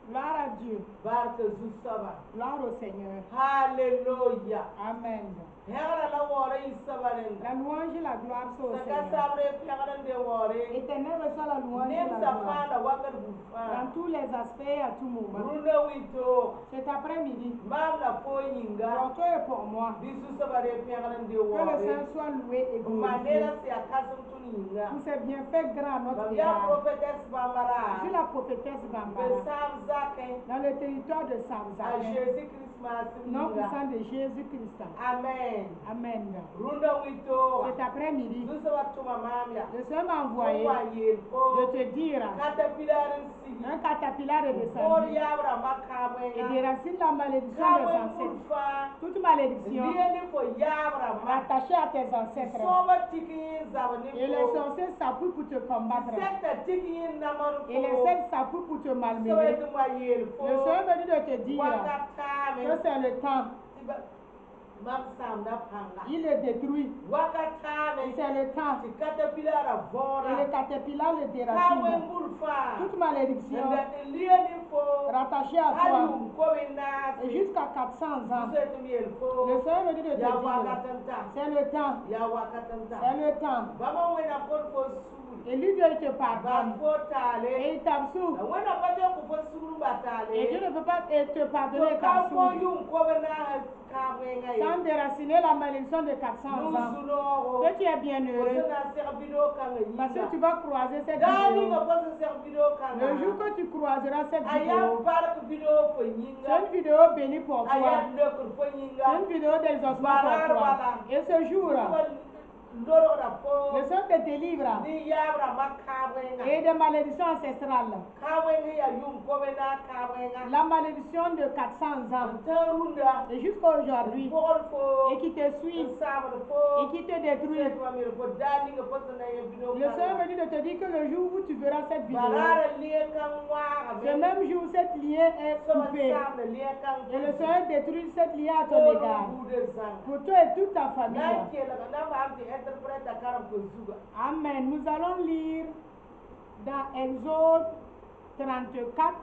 Gloire à Dieu. Gloire au Seigneur. Alléluia. Amen. La louange et la gloire sont au Seigneur. Éternel reçoit la louange et la gloire. Dans tous les aspects et à tout moment. Cet après-midi, pour toi et pour moi, que le Seigneur soit loué et glorifié pour ses bienfaits grands à notre égard. Je suis la prophétesse Bambara dans le territoire de Samzak. Non puissant de Jésus-Christ. Amen. Amen. Cet après-midi, le Seigneur m'a envoyé de te dire un caterpillar est descendu et déracine la malédiction des ancêtres. Toute malédiction attachée à tes ancêtres. Et les sorciers s'appuient pour te combattre. Et les sectes s'appuient pour te malmener. Le Seigneur me dit de te dire que c'est le temps. Il le détruit. Et c'est le temps. Et le caterpillar le déracine. Toute malédiction rattachée à toi et jusqu'à 400 ans. Le Seigneur me dit de te dire c'est le temps. C'est le temps. Et lui, Dieu, il te pardonne. Et il t'absout. Et Dieu ne peut pas te pardonner et t'absoudre sans déraciner la malédiction de 400 ans. Que tu es bien heureux. Parce que tu vas croiser cette vidéo. Le jour que tu croiseras cette vidéo, c'est une vidéo bénie pour toi. C'est une vidéo d'exaucement pour toi. Et ce jour, le Seigneur te délivre et des malédictions ancestrales. La malédiction de 400 ans et jusqu'à aujourd'hui et qui te suit et qui te détruit. Le Seigneur me dit de te dire que le jour où tu verras cette vidéo, ce même jour cette lien est coupée et le Seigneur détruit cette lien à ton égard pour toi et toute ta famille. Amen. Nous allons lire dans Exode 34